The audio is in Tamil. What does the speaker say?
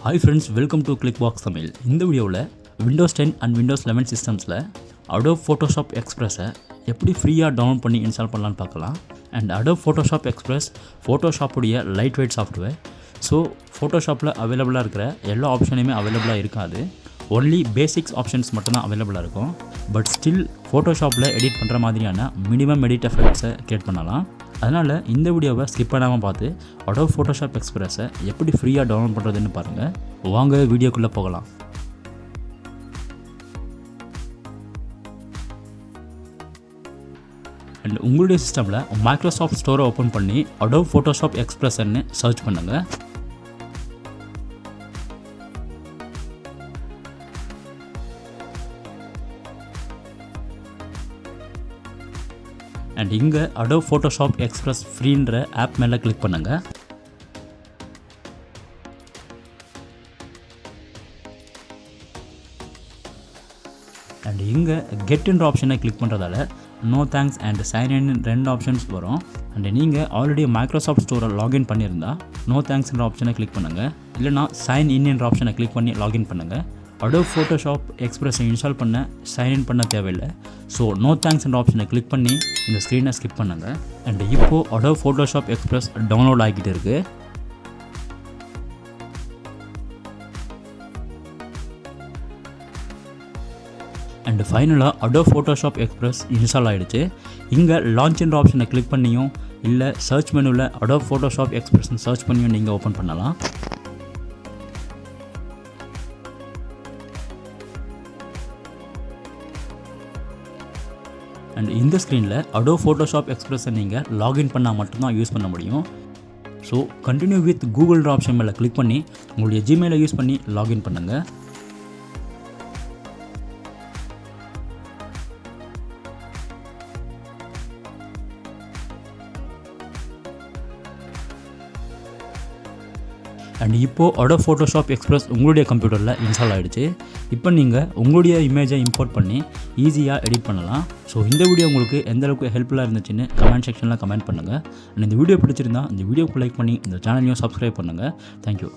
Hi friends, welcome to Clickbox Tamil. இந்த வீடியோவில் Windows 10 and Windows 11 சிஸ்டம்ஸில் Adobe Photoshop Express-ஐ எப்படி ஃப்ரீயாக டவுன்லோட் பண்ணி இன்ஸ்டால் பண்ணலான்னு பார்க்கலாம். அண்ட் Adobe Photoshop Express ஃபோட்டோஷாப்புடைய லைட் வெயிட் சாஃப்ட்வேர். ஸோ ஃபோட்டோஷாப்பில் அவைலபிளாக இருக்கிற எல்லா ஆப்ஷனுமே அவைலபிளாக இருக்காது. ஒன்லி பேசிக்ஸ் ஆப்ஷன்ஸ் மட்டும்தான் அவைலபிளாக இருக்கும். பட் ஸ்டில் ஃபோட்டோஷாப்பில் எடிட் பண்ணுற மாதிரியான மினிமம் எடிட் எஃபெக்ட்ஸை கிரியேட் பண்ணலாம். அதனால் இந்த வீடியோவை ஸ்கிப் பண்ணாமல் பார்த்து Adobe Photoshop Express-ஐ எப்படி ஃப்ரீயாக டவுன்லோட் பண்ணுறதுன்னு பாருங்கள். வாங்க வீடியோக்குள்ளே போகலாம். அண்ட் உங்களுடைய சிஸ்டமில் மைக்ரோசாஃப்ட் ஸ்டோரை ஓப்பன் பண்ணி Adobe Photoshop Express-ன்னு சர்ச் பண்ணுங்கள். அண்ட் இங்கே Adobe Photoshop Express ஃப்ரீன்ற ஆப் மேலே கிளிக் பண்ணுங்கள். அண்ட் இங்கே கெட்ன்ற ஆப்ஷனை கிளிக் பண்ணுறதால நோ தேங்க்ஸ் அண்ட் சைன்இன் ரெண்டு ஆப்ஷன்ஸ் வரும். அண்ட் நீங்கள் ஆல்ரெடி மைக்ரோசாஃப்ட் ஸ்டோரை லாகின் பண்ணியிருந்தா நோ தேங்க்ஸ்ன்ற ஆப்ஷனை கிளிக் பண்ணுங்கள். இல்லைனா சைன் இன்ன்ற ஆப்ஷனை கிளிக் பண்ணி லாகின் பண்ணுங்கள். Adobe Photoshop Express இன்ஸ்டால் பண்ண சைன்இன் பண்ண தேவையில்லை. ஸோ நோ தேங்க்ஸ்ன்ற ஆப்ஷனை கிளிக் பண்ணி இந்த ஸ்க்ரீனை ஸ்கிப் பண்ணுங்கள். அண்ட் இப்போது Adobe Photoshop Express டவுன்லோட் ஆகிட்டு இருக்குது. அண்ட் ஃபைனலாக Adobe Photoshop Express இன்ஸ்டால் ஆகிடுச்சு. இங்கே லான்ச்ன்ற ஆப்ஷனை கிளிக் பண்ணியும் இல்லை சர்ச் மெனுவில் Adobe Photoshop Expressன்னு சர்ச் பண்ணியும் நீங்கள் ஓப்பன் பண்ணலாம். அண்ட் இந்த ஸ்க்ரீனில் Adobe Photoshop Express-ஐ நீங்கள் லாகின் பண்ணால் மட்டும்தான் யூஸ் பண்ண முடியும். ஸோ கண்டினியூ வித் கூகுள்ன்ற ஆப்ஷன் மேலே கிளிக் பண்ணி உங்களுடைய ஜிமெயிலை யூஸ் பண்ணி லாகின் பண்ணுங்கள். அண்ட் இப்போது Adobe Photoshop Express உங்களுடைய கம்ப்யூட்டரில் இன்ஸ்டால் ஆகிடுச்சு. இப்போ நீங்கள் உங்களுடைய இமேஜை இம்போர்ட் பண்ணி ஈஸியாக எடிட் பண்ணலாம். ஸோ இந்த வீடியோ உங்களுக்கு எந்தளவுக்கு ஹெல்ப்ஃபுல்லாக இருந்துச்சுன்னு கமெண்ட் செக்ஷனில் கமெண்ட் பண்ணுங்கள். அண்ட் இந்த வீடியோ பிடிச்சிருந்தா இந்த வீடியோக்கு லைக் பண்ணி இந்த சேனலையும் சப்ஸ்கிரைப் பண்ணுங்கள். தேங்க்யூ.